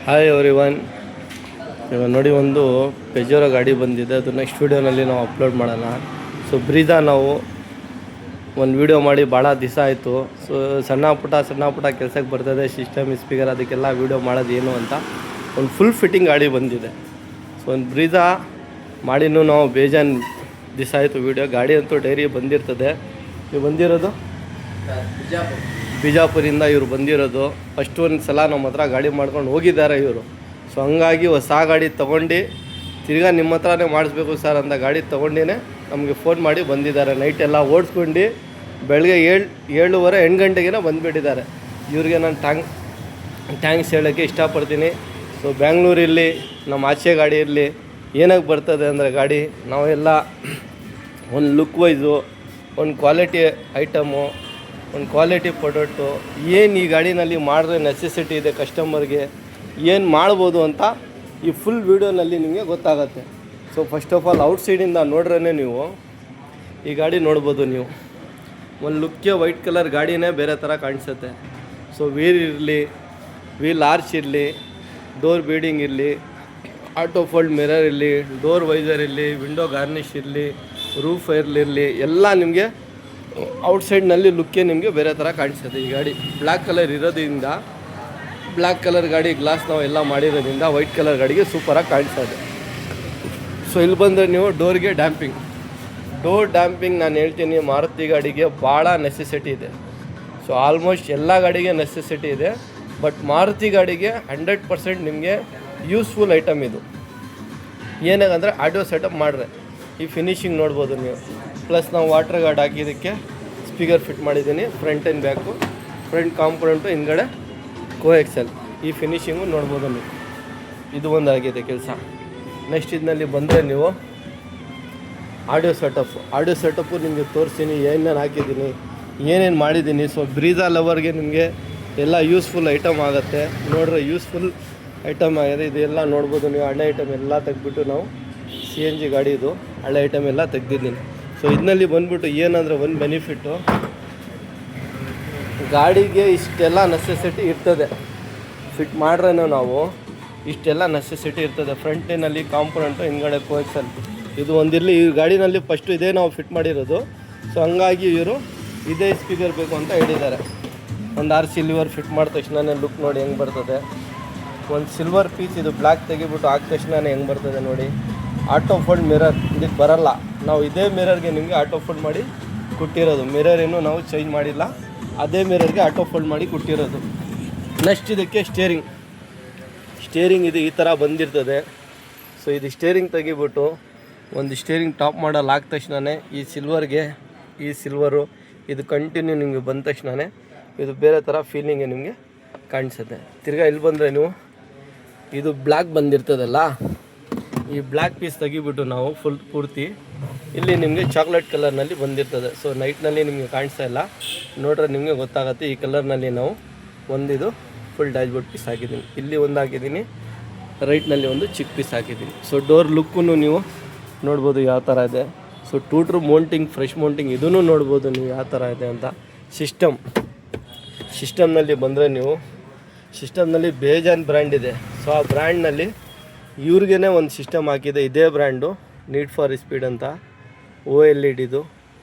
Hi everyone. ಇವಾಗ ನೋಡಿ ಒಂದು ಪೆಜೋರೋ ಗಾಡಿ ಬಂದಿದೆ, ಅದು ನೆಕ್ಸ್ಟ್ ವೀಡಿಯೋನಲ್ಲಿ ನಾವು ಅಪ್ಲೋಡ್ ಮಾಡೋಣ. ಸೊ ಬ್ರೀಜಾ ನಾವು ಒಂದು ವೀಡಿಯೋ ಮಾಡಿ ಭಾಳ ದಿವಸ ಆಯಿತು. ಸೊ ಸಣ್ಣ ಪುಟ್ಟ ಕೆಲಸಕ್ಕೆ ಬರ್ತದೆ, ಸಿಸ್ಟಮ್ ಸ್ಪೀಕರ್ ಅದಕ್ಕೆಲ್ಲ ವೀಡಿಯೋ ಮಾಡೋದು ಏನು ಅಂತ ಒಂದು ಫುಲ್ ಫಿಟ್ಟಿಂಗ್ ಗಾಡಿ ಬಂದಿದೆ. ಸೊ ಒಂದು ಬ್ರೀಜಾ ಮಾಡಿನೂ ನಾವು ಬೇಜಾನ್ ದಿವಸ ಆಯಿತು ವೀಡಿಯೋ. ಗಾಡಿ ಅಂತೂ ಡೈರಿ ಬಂದಿರ್ತದೆ. ನೀವು ಬಂದಿರೋದು ಬಿಜಾಪುರಿಂದ ಇವರು ಬಂದಿರೋದು. ಫಸ್ಟ್ ಒಂದು ಸಲ ನಮ್ಮ ಹತ್ರ ಗಾಡಿ ಮಾಡ್ಕೊಂಡು ಹೋಗಿದ್ದಾರೆ ಇವರು. ಸೊ ಹಂಗಾಗಿ ಹೊಸ ಗಾಡಿ ತೊಗೊಂಡು ತಿರ್ಗಾ ನಿಮ್ಮ ಹತ್ರನೇ ಮಾಡಿಸ್ಬೇಕು ಸರ್ ಅಂತ ಗಾಡಿ ತೊಗೊಂಡೇ ನಮಗೆ ಫೋನ್ ಮಾಡಿ ಬಂದಿದ್ದಾರೆ. ನೈಟ್ ಎಲ್ಲ ಓಡಿಸ್ಕೊಂಡು ಬೆಳಗ್ಗೆ 7:30 8 ಗಂಟೆಗೆ ಬಂದುಬಿಟ್ಟಿದ್ದಾರೆ. ಇವ್ರಿಗೆ ನಾನು ಥ್ಯಾಂಕ್ಸ್ ಹೇಳೋಕ್ಕೆ ಇಷ್ಟಪಡ್ತೀನಿ. ಸೊ ಬ್ಯಾಂಗ್ಳೂರಲ್ಲಿ ನಮ್ಮ ಆಚೆ ಗಾಡಿ ಇರಲಿ ಏನಾಗಿ ಬರ್ತದೆ ಅಂದರೆ ಗಾಡಿ ನಾವೆಲ್ಲ ಒಂದು ಲುಕ್ ವೈಸು, ಒಂದು ಕ್ವಾಲಿಟಿ ಐಟಮು, ಒಂದು ಕ್ವಾಲಿಟಿ ಪ್ರಾಡಕ್ಟು ಏನು ಈ ಗಾಡಿನಲ್ಲಿ ಮಾಡಿದ್ರೆ ನೆಸೆಸಿಟಿ ಇದೆ ಕಸ್ಟಮರ್ಗೆ, ಏನು ಮಾಡ್ಬೋದು ಅಂತ ಈ ಫುಲ್ ವೀಡಿಯೋನಲ್ಲಿ ನಿಮಗೆ ಗೊತ್ತಾಗುತ್ತೆ. ಸೊ ಫಸ್ಟ್ ಆಫ್ ಆಲ್ ಔಟ್ಸೈಡಿಂದ ನೋಡ್ರೇ ನೀವು ಈ ಗಾಡಿ ನೋಡ್ಬೋದು. ನೀವು ಒಂದು ಲುಕ್ಕೆ ವೈಟ್ ಕಲರ್ ಗಾಡಿನೇ ಬೇರೆ ಥರ ಕಾಣಿಸುತ್ತೆ. ಸೊ ವೀಲ್ ಆರ್ಚ್ ಇರಲಿ, ಡೋರ್ ಬೀಡಿಂಗ್ ಇರಲಿ, ಆಟೋ ಫೋಲ್ಡ್ ಮಿರರ್ ಇರಲಿ, ಡೋರ್ ವೈಸರ್ ಇರಲಿ, ವಿಂಡೋ ಗಾರ್ನಿಷ್ ಇರಲಿ, ರೂಫ್ ಇರಲಿ, ಎಲ್ಲ ನಿಮಗೆ ಔಟ್ಸೈಡ್ನಲ್ಲಿ ಲುಕ್ಕೇ ನಿಮಗೆ ಬೇರೆ ಥರ ಕಾಣಿಸುತ್ತೆ. ಈ ಗಾಡಿ ಬ್ಲ್ಯಾಕ್ ಕಲರ್ ಇರೋದ್ರಿಂದ, ಬ್ಲ್ಯಾಕ್ ಕಲರ್ ಗಾಡಿ ಗ್ಲಾಸ್ ನಾವು ಎಲ್ಲ ಮಾಡಿರೋದ್ರಿಂದ ವೈಟ್ ಕಲರ್ ಗಾಡಿಗೆ ಸೂಪರಾಗಿ ಕಾಣಿಸ್ತದೆ. ಸೊ ಇಲ್ಲಿ ಬಂದರೆ ನೀವು ಡೋರ್ ಡ್ಯಾಂಪಿಂಗ್ ನಾನು ಹೇಳ್ತೀನಿ, ಮಾರುತಿ ಗಾಡಿಗೆ ಭಾಳ ನೆಸೆಸಿಟಿ ಇದೆ. ಸೊ ಆಲ್ಮೋಸ್ಟ್ ಎಲ್ಲ ಗಾಡಿಗೆ ನೆಸೆಸಿಟಿ ಇದೆ, ಬಟ್ ಮಾರುತಿ ಗಾಡಿಗೆ 100% ನಿಮಗೆ ಯೂಸ್ಫುಲ್ ಐಟಮ್ ಇದು. ಏನಾಗಂದರೆ ಆಡಿಯೋ ಸೆಟಪ್ ಮಾಡಿದ್ರೆ ಈ ಫಿನಿಶಿಂಗ್ ನೋಡ್ಬೋದು ನೀವು. ಪ್ಲಸ್ ನಾವು ವಾಟರ್ ಗಾರ್ಡ್ ಹಾಕಿದ್ದಕ್ಕೆ ಸ್ಪೀಕರ್ ಫಿಟ್ ಮಾಡಿದ್ದೀನಿ, front and back, front component, ಹಿಂದ್ಗಡೆ ಕೋಎಕ್ಸೆಲ್, ಈ ಫಿನಿಶಿಂಗು ನೋಡ್ಬೋದು ನೀವು. ಇದು ಒಂದು ಆಗಿದೆ ಕೆಲಸ. ನೆಕ್ಸ್ಟ್ ಇದರಲ್ಲಿ ಬಂದರೆ ನೀವು ಆಡಿಯೋ ಸೆಟಪ್ಪು ನಿಮಗೆ ತೋರಿಸ್ತೀನಿ, ಏನೇನು ಹಾಕಿದ್ದೀನಿ, ಏನೇನು ಮಾಡಿದ್ದೀನಿ. ಸೊ ಬ್ರೀಜಾ ಲವರ್ಗೆ ನಿಮಗೆ ಎಲ್ಲ ಯೂಸ್ಫುಲ್ ಐಟಮ್ ಆಗುತ್ತೆ. ನೋಡ್ರೆ ಯೂಸ್ಫುಲ್ ಐಟಮ್ ಆಗಿದೆ. ಇದೆಲ್ಲ ನೋಡ್ಬೋದು ನೀವು. ಹಳೆ ಐಟಮ್ ಎಲ್ಲ ತೆಗೆದ್ಬಿಟ್ಟು ನಾವು CNG ಗಾಡಿ ಇದು ಹಳೆ ಐಟಮ್ ಎಲ್ಲ ತೆಗ್ದಿದ್ದೀನಿ. ಸೊ ಇದರಲ್ಲಿ ಬಂದ್ಬಿಟ್ಟು ಏನಂದರೆ ಒಂದು ಬೆನಿಫಿಟ್ಟು, ಗಾಡಿಗೆ ಇಷ್ಟೆಲ್ಲ ನೆಸೆಸಿಟಿ ಇರ್ತದೆ. ಫಿಟ್ ಮಾಡ್ರೆ ನಾವು ಇಷ್ಟೆಲ್ಲ ನೆಸೆಸಿಟಿ ಇರ್ತದೆ. ಫ್ರಂಟಿನಲ್ಲಿ ಕಾಂಪೊನೆಂಟು, ಹಿಂದ್ಗಡೆ ಕೋಎಕ್ಸೆಲ್, ಇದು ಒಂದಿರಲಿ. ಈ ಗಾಡಿನಲ್ಲಿ ಫಸ್ಟು ಇದೇ ನಾವು ಫಿಟ್ ಮಾಡಿರೋದು. ಸೊ ಹಂಗಾಗಿ ಇವರು ಇದೇ ಸ್ಪೀಕರ್ ಬೇಕು ಅಂತ ಹೇಳಿದ್ದಾರೆ. ಒಂದು ಸಿಲ್ವರ್ ಫಿಟ್ ಮಾಡಿದ ತಕ್ಷಣ ಲುಕ್ ನೋಡಿ ಹೆಂಗೆ ಬರ್ತದೆ. ಒಂದು ಸಿಲ್ವರ್ ಪೀಸ್ ಇದು ಬ್ಲ್ಯಾಕ್ ತೆಗಿಬಿಟ್ಟು ಹಾಕಿದ ತಕ್ಷಣ ಹೆಂಗೆ ಬರ್ತದೆ ನೋಡಿ. ಆಟೋ ಫೋಲ್ಡ್ ಮಿರರ್ ಇದಕ್ಕೆ ಬರಲ್ಲ. ನಾವು ಇದೇ ಮಿರರ್ಗೆ ನಿಮಗೆ ಆಟೋ ಫೋಲ್ಡ್ ಮಾಡಿ ಕೊಟ್ಟಿರೋದು. ಮಿರರ್ ಏನು ನಾವು ಚೇಂಜ್ ಮಾಡಿಲ್ಲ, ಅದೇ ಮಿರರ್ಗೆ ಆಟೋ ಫೋಲ್ಡ್ ಮಾಡಿ ಕೊಟ್ಟಿರೋದು. ನೆಕ್ಸ್ಟ್ ಇದಕ್ಕೆ ಸ್ಟೇರಿಂಗ್ ಇದು ಈ ಥರ ಬಂದಿರ್ತದೆ. ಸೊ ಇದು ಸ್ಟೇರಿಂಗ್ ತೆಗಿಬಿಟ್ಟು ಒಂದು ಸ್ಟೇರಿಂಗ್ ಟಾಪ್ ಮಾಡಲ್ ಹಾಕಿದ ತಕ್ಷಣ ಈ ಸಿಲ್ವರು ಇದು ಕಂಟಿನ್ಯೂ ನಿಮಗೆ ಬಂದ ತಕ್ಷಣ ಇದು ಬೇರೆ ಥರ ಫೀಲಿಂಗೆ ನಿಮಗೆ ಕಾಣಿಸುತ್ತೆ. ತಿರ್ಗಾ ಇಲ್ಲಿ ಬಂದರೆ ನೀವು ಇದು ಬ್ಲ್ಯಾಕ್ ಬಂದಿರ್ತದಲ್ಲ, ಈ ಬ್ಲ್ಯಾಕ್ ಪೀಸ್ ತೆಗಿಬಿಟ್ಟು ನಾವು ಪೂರ್ತಿ ಇಲ್ಲಿ ನಿಮಗೆ ಚಾಕ್ಲೇಟ್ ಕಲರ್ನಲ್ಲಿ ಬಂದಿರ್ತದೆ. ಸೊ ನೈಟ್ನಲ್ಲಿ ನಿಮಗೆ ಕಾಣಿಸ್ತಾ ಇಲ್ಲ, ನೋಡ್ರೆ ನಿಮಗೆ ಗೊತ್ತಾಗುತ್ತೆ. ಈ ಕಲರ್ನಲ್ಲಿ ನಾವು ಒಂದಿದು ಫುಲ್ ಡ್ಯಾಶ್ಬೋರ್ಡ್ ಪೀಸ್ ಹಾಕಿದ್ದೀನಿ, ಇಲ್ಲಿ ಒಂದು ಹಾಕಿದ್ದೀನಿ, ರೈಟ್ನಲ್ಲಿ ಒಂದು ಚಿಕ್ಕ ಪೀಸ್ ಹಾಕಿದ್ದೀನಿ. ಸೊ ಡೋರ್ ಲುಕ್ಕೂ ನೀವು ನೋಡ್ಬೋದು ಯಾವ ಥರ ಇದೆ. ಸೊ ಟೂಟ್ರ್ ಮೌಂಟಿಂಗ್, ಫ್ರೆಶ್ ಮೌಂಟಿಂಗ್ ಇದನ್ನು ನೋಡ್ಬೋದು ನೀವು ಯಾವ ಥರ ಇದೆ ಅಂತ. ಸಿಸ್ಟಮ್ನಲ್ಲಿ ಬಂದರೆ ನೀವು ಸಿಸ್ಟಮ್ನಲ್ಲಿ ಬೇಜಾನ್ ಬ್ರ್ಯಾಂಡ್ ಇದೆ. ಸೊ ಆ ಬ್ರ್ಯಾಂಡ್ನಲ್ಲಿ ಇವ್ರಿಗೇ ಒಂದು ಸಿಸ್ಟಮ್ ಹಾಕಿದೆ. ಇದೇ ಬ್ರ್ಯಾಂಡು ನೀಡ್ ಫಾರ್ ಸ್ಪೀಡ್ ಅಂತ, OLED ಇದು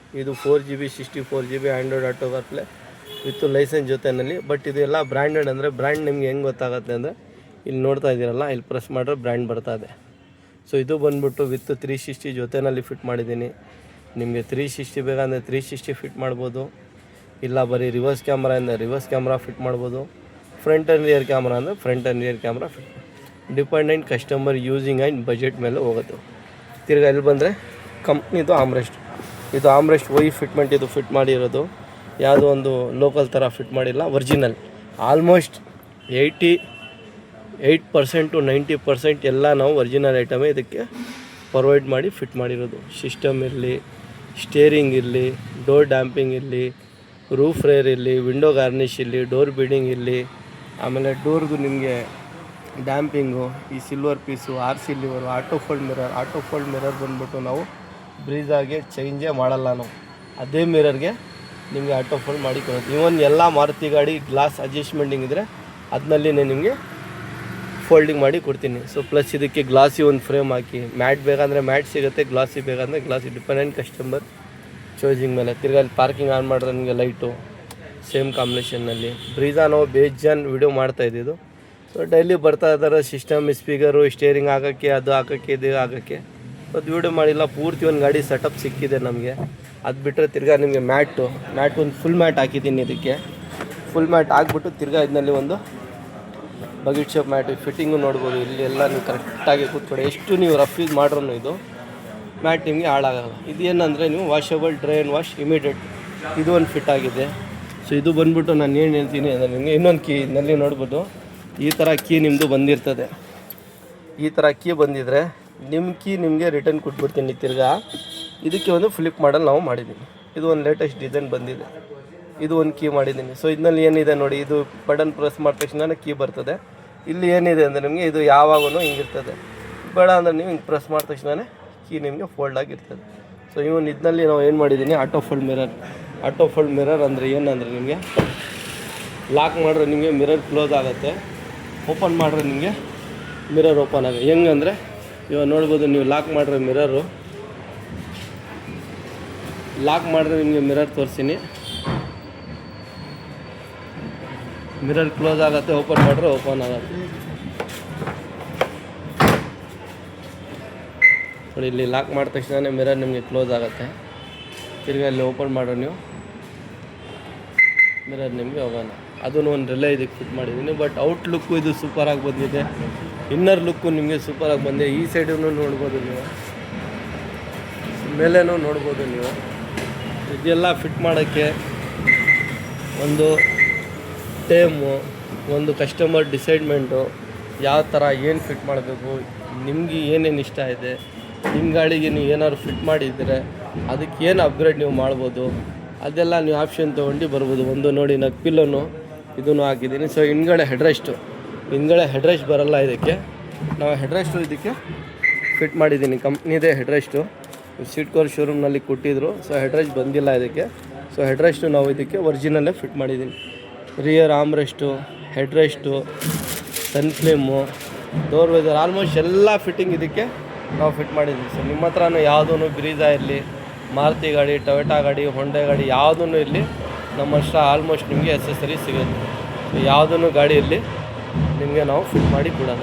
4GB 64GB Android Auto CarPlay with licence ಜೊತೆಯಲ್ಲಿ. ಬಟ್ ಇದು ಎಲ್ಲ ಬ್ರ್ಯಾಂಡೆಡ್. ಅಂದರೆ ಬ್ರ್ಯಾಂಡ್ ನಿಮ್ಗೆ ಹೆಂಗೆ ಗೊತ್ತಾಗುತ್ತೆ ಅಂದರೆ ಇಲ್ಲಿ ನೋಡ್ತಾ ಇದ್ದೀರಲ್ಲ, ಇಲ್ಲಿ ಪ್ರೆಸ್ ಮಾಡಿದ್ರೆ ಬ್ರ್ಯಾಂಡ್ ಬರ್ತಾ ಇದೆ. ಸೊ ಇದು ಬಂದ್ಬಿಟ್ಟು ವಿತ್ 360 ಜೊತೆಯಲ್ಲಿ ಫಿಟ್ ಮಾಡಿದ್ದೀನಿ. ನಿಮಗೆ 360 ಬೇಕಂದರೆ 360 ಫಿಟ್ ಮಾಡ್ಬೋದು, ಇಲ್ಲ ಬರೀ ರಿವರ್ಸ್ ಕ್ಯಾಮ್ರಾ ಅಂದರೆ ರಿವರ್ಸ್ ಕ್ಯಾಮ್ರಾ ಫಿಟ್ ಮಾಡ್ಬೋದು, ಫ್ರಂಟ್ ಆ್ಯಂಡ್ ರಿಯರ್ ಕ್ಯಾಮ್ರಾ ಅಂದರೆ front and rear camera fit. Dependent customer using and budget ಮೇಲೆ ಹೋಗುತ್ತೆ. ತಿರ್ಗಿ ಇಲ್ಲಿ ಬಂದರೆ ಕಂಪ್ನಿದು ಇದು ಆಮ್ರೆಸ್ಟ್ ಫಿಟ್ಮೆಂಟ್ ಇದು ಫಿಟ್ ಮಾಡಿರೋದು. ಯಾವುದೋ ಒಂದು ಲೋಕಲ್ ಥರ ಫಿಟ್ ಮಾಡಿಲ್ಲ, ಒರಿಜಿನಲ್. ಆಲ್ಮೋಸ್ಟ್ 88% to 90% ಎಲ್ಲ ನಾವು ಒರಿಜಿನಲ್ ಐಟಮೇ ಇದಕ್ಕೆ ಪ್ರೊವೈಡ್ ಮಾಡಿ ಫಿಟ್ ಮಾಡಿರೋದು. ಸಿಸ್ಟಮ್ ಇರಲಿ, ಸ್ಟೇರಿಂಗ್ ಇರಲಿ, ಡೋರ್ ಡ್ಯಾಂಪಿಂಗ್ ಇರಲಿ, ರೂಫ್ ರೇರ್ ಇರಲಿ, ವಿಂಡೋ ಗಾರ್ನಿಷ್ ಇರಲಿ, ಡೋರ್ ಬೀಡಿಂಗ್ ಇರಲಿ, ಆಮೇಲೆ ಡೋರ್ಗೂ ನಿಮಗೆ ಡ್ಯಾಂಪಿಂಗು, ಈ silver piece, silver, auto fold mirror ಬಂದ್ಬಿಟ್ಟು ನಾವು ಬ್ರೀಜಾಗೆ ಚೇಂಜೇ ಮಾಡಲ್ಲ ನಾವು. ಅದೇ ಮಿರರ್ಗೆ ನಿಮಗೆ ಆಟೋ ಫೋಲ್ಡ್ ಮಾಡಿ ಕೊಡುತ್ತೆ. ಇವನ್ ಎಲ್ಲ ಮಾರುತಿ ಗಾಡಿ ಗ್ಲಾಸ್ ಅಡ್ಜಸ್ಟ್ಮೆಂಟಿಂಗ್ ಇದ್ದರೆ ಅದರಲ್ಲಿ ನಿಮಗೆ ಫೋಲ್ಡಿಂಗ್ ಮಾಡಿ ಕೊಡ್ತೀನಿ. ಸೊ ಪ್ಲಸ್ ಇದಕ್ಕೆ ಗ್ಲಾಸಿ ಒಂದು ಫ್ರೇಮ್ ಹಾಕಿ, ಮ್ಯಾಟ್ ಬೇಕಂದರೆ ಮ್ಯಾಟ್ ಸಿಗುತ್ತೆ, ಗ್ಲಾಸಿ ಬೇಕಂದರೆ ಗ್ಲಾಸಿ, ಡಿಪೆಂಡೆಂಟ್ ಕಸ್ಟಮರ್ ಚಾಯ್ಸಿಂಗ್ ಮೇಲೆ. ತಿರ್ಗಿ ಅಲ್ಲಿ ಪಾರ್ಕಿಂಗ್ ಆನ್ ಮಾಡಿದ್ರೆ ನಿಮಗೆ ಲೈಟು ಸೇಮ್ ಕಾಂಬಿನೇಷನ್ನಲ್ಲಿ. ಬ್ರೀಜಾ ನಾವು ಬೇಜಾನ್ ವೀಡಿಯೋ ಮಾಡ್ತಾಯಿದ್ದು. ಸೊ ಡೈಲಿ ಬರ್ತಾ ಇದ್ದಾರೆ ಸಿಸ್ಟಮ್, ಸ್ಪೀಕರು, ಸ್ಟೇರಿಂಗ್ ಹಾಕೋಕ್ಕೆ, ಅದು ಹಾಕೋಕ್ಕೆ, ಇದು ಹಾಕೋಕ್ಕೆ. ಅದು ವೀಡಿಯೋ ಮಾಡಿಲ್ಲ, ಪೂರ್ತಿ ಒಂದು ಗಾಡಿ ಸೆಟಪ್ ಸಿಕ್ಕಿದೆ ನಮಗೆ. ಅದು ಬಿಟ್ಟರೆ ತಿರ್ಗಾ ನಿಮಗೆ ಮ್ಯಾಟ್ ಒಂದು ಫುಲ್ ಮ್ಯಾಟ್ ಹಾಕಿದ್ದೀನಿ. ಇದಕ್ಕೆ ಫುಲ್ ಮ್ಯಾಟ್ ಹಾಕ್ಬಿಟ್ಟು ತಿರ್ಗಾ ಇದರಲ್ಲಿ ಒಂದು ಬಕೆಟ್ ಶೇಪ್ ಮ್ಯಾಟ್ ಫಿಟ್ಟಿಂಗು ನೋಡ್ಬೋದು. ಇಲ್ಲಿ ಎಲ್ಲ ನೀವು ಕರೆಕ್ಟಾಗಿ ಕೂತ್ಕೊಳ್ಳಿ. ಎಷ್ಟು ನೀವು ರಫ್ ಯೂಸ್ ಮಾಡ್ರೂ ಇದು ಮ್ಯಾಟ್ ನಿಮಗೆ ಹಾಳಾಗಲ್ಲ. ಇದೇನಂದರೆ ನೀವು washable, dry and wash immediate. ಇದು ಒಂದು ಫಿಟ್ ಆಗಿದೆ. ಸೊ ಇದು ಬಂದ್ಬಿಟ್ಟು ನಾನು ಏನು ಹೇಳ್ತೀನಿ ಅಂದರೆ ನಿಮಗೆ ಇನ್ನೊಂದು ಕೀ ಇದರಲ್ಲಿ ನೋಡ್ಬೋದು. ಈ ಥರ ಕೀ ನಿಮ್ಮದು ಬಂದಿರ್ತದೆ. ಈ ಥರ ಕೀ ಬಂದಿದ್ದರೆ ನಿಮ್ಮ ಕೀ ನಿಮಗೆ ರಿಟರ್ನ್ ಕೊಟ್ಬಿಡ್ತೀನಿ. ತಿರ್ಗಾ ಇದಕ್ಕೆ ಒಂದು ಫ್ಲಿಪ್ ಮಾಡಲ್ ನಾವು ಮಾಡಿದ್ದೀನಿ. ಇದು ಒಂದು ಲೇಟೆಸ್ಟ್ ಡಿಸೈನ್ ಬಂದಿದೆ. ಇದು ಒಂದು ಕೀ ಮಾಡಿದ್ದೀನಿ. ಸೊ ಇದರಲ್ಲಿ ಏನಿದೆ ನೋಡಿ, ಇದು ಬಟನ್ ಪ್ರೆಸ್ ಮಾಡಿದ ತಕ್ಷಣ ಕೀ ಬರ್ತದೆ. ಇಲ್ಲಿ ಏನಿದೆ ಅಂದರೆ ನಿಮಗೆ ಇದು ಯಾವಾಗೂ ಹಿಂಗಿರ್ತದೆ. ಬೇಡ ಅಂದರೆ ನೀವು ಹಿಂಗೆ ಪ್ರೆಸ್ ಮಾಡಿದ ತಕ್ಷಣ ಕೀ ನಿಮಗೆ ಫೋಲ್ಡ್ ಆಗಿರ್ತದೆ. ಸೊ ಇದರಲ್ಲಿ ನಾವು ಏನು ಮಾಡಿದ್ದೀನಿ, auto fold mirror. Auto fold mirror ಅಂದರೆ ಏನಂದರೆ ನಿಮಗೆ ಲಾಕ್ ಮಾಡಿದ್ರೆ ನಿಮಗೆ ಮಿರರ್ ಕ್ಲೋಸ್ ಆಗುತ್ತೆ, ಓಪನ್ ಮಾಡಿದ್ರೆ ನಿಮಗೆ ಮಿರರ್ ಓಪನ್ ಆಗುತ್ತೆ. ಹೆಂಗಂದರೆ ಇವಾಗ ನೋಡ್ಬೋದು, ನೀವು ಲಾಕ್ ಮಾಡಿದ್ರೆ ಮಿರರು, ಲಾಕ್ ಮಾಡಿದ್ರೆ ನಿಮಗೆ ಮಿರರ್ ತೋರಿಸ್ತೀನಿ. ಮಿರರ್ ಕ್ಲೋಸ್ ಆಗುತ್ತೆ, ಓಪನ್ ಮಾಡಿದ್ರೆ ಓಪನ್ ಆಗುತ್ತೆ. ನೋಡಿ, ಇಲ್ಲಿ ಲಾಕ್ ಮಾಡಿದ ತಕ್ಷಣ ಮಿರರ್ ನಿಮಗೆ ಕ್ಲೋಸ್ ಆಗುತ್ತೆ. ತಿರ್ಗಿ ಅಲ್ಲಿ ಓಪನ್ ಮಾಡೋ ನೀವು ಮಿರರ್ ನಿಮಗೆ ಹೋಗೋಣ. ಅದನ್ನು ಒಂದು ರಿಲೇ ಇದಕ್ಕೆ ಫಿಟ್ ಮಾಡಿದ್ದೀನಿ. ಬಟ್ ಔಟ್ ಲುಕ್ಕು ಇದು ಸೂಪರಾಗಿ ಬಂದಿದೆ. ಇನ್ನರ್ ಲುಕ್ಕು ನಿಮಗೆ ಸೂಪರಾಗಿ ಬಂದಿದೆ. ಈ ಸೈಡೂ ನೋಡ್ಬೋದು ನೀವು, ಮೇಲೇನೂ ನೋಡ್ಬೋದು ನೀವು. ಇದೆಲ್ಲ ಫಿಟ್ ಮಾಡೋಕ್ಕೆ ಒಂದು ಟೈಮು, ಒಂದು ಕಸ್ಟಮರ್ ಡಿಸೈಡ್ಮೆಂಟು, ಯಾವ ಥರ ಏನು ಫಿಟ್ ಮಾಡಬೇಕು, ನಿಮಗೆ ಏನೇನು ಇಷ್ಟ ಇದೆ, ನಿಮ್ಮ ಗಾಡಿಗೆ ನೀವು ಏನಾದ್ರು ಫಿಟ್ ಮಾಡಿದರೆ ಅದಕ್ಕೆ ಏನು ಅಪ್ಗ್ರೇಡ್ ನೀವು ಮಾಡ್ಬೋದು, ಅದೆಲ್ಲ ನೀವು ಆಪ್ಷನ್ ತೊಗೊಂಡು ಬರ್ಬೋದು. ಒಂದು ನೋಡಿ, ನಕ್ ಪಿಲ್ಲೋನು ಇದನ್ನು ಹಾಕಿದ್ದೀನಿ. ಸೊ ಹಿಂದ್ಗಡೆ ಹೆಡ್ರೆಸ್ಟ್ ಬರೋಲ್ಲ ಇದಕ್ಕೆ. ನಾವು ಹೆಡ್ರೆಸ್ಟು ಇದಕ್ಕೆ ಫಿಟ್ ಮಾಡಿದ್ದೀನಿ. ಕಂಪ್ನಿದೇ ಹೆಡ್ರೆಸ್ಟು, ಸೀಟ್ ಕೋರ್ ಶೋರೂಮ್ನಲ್ಲಿ ಕೊಟ್ಟಿದ್ದರು. ಸೊ ಹೆಡ್ರೆಸ್ಟ್ ಬಂದಿಲ್ಲ ಇದಕ್ಕೆ. ಸೊ ಹೆಡ್ರೆಸ್ಟು ನಾವು ಇದಕ್ಕೆ ಒರಿಜಿನಲ್ಲೇ ಫಿಟ್ ಮಾಡಿದ್ದೀನಿ. ರಿಯರ್ ಆಮ್ರೆಸ್ಟು, ಹೆಡ್ರೆಸ್ಟು, ಸನ್ಫ್ಲೇಮು, ಡೋರ್ ವೈಸರ್, ಆಲ್ಮೋಸ್ಟ್ ಎಲ್ಲ ಫಿಟ್ಟಿಂಗ್ ಇದಕ್ಕೆ ನಾವು ಫಿಟ್ ಮಾಡಿದ್ದೀವಿ. ಸೊ ನಿಮ್ಮ ಹತ್ರನೂ ಯಾವುದೂ ಬ್ರೀಜಾ ಇರಲಿ, ಮಾರುತಿ ಗಾಡಿ, ಟೊಯೋಟಾ ಗಾಡಿ, ಹೊಂಡಾ ಗಾಡಿ ಯಾವುದೂ ಇರಲಿ, ನಮ್ಮ ಹತ್ರ ಆಲ್ಮೋಸ್ಟ್ ನಿಮಗೆ ಅಸೆಸರಿ ಸಿಗುತ್ತೆ. ಯಾವುದೂ ಗಾಡಿ ಇರಲಿ ನಿಮಗೆ ನಾವು ಫಿಟ್ ಮಾಡಿ ಕೊಡೋಣ.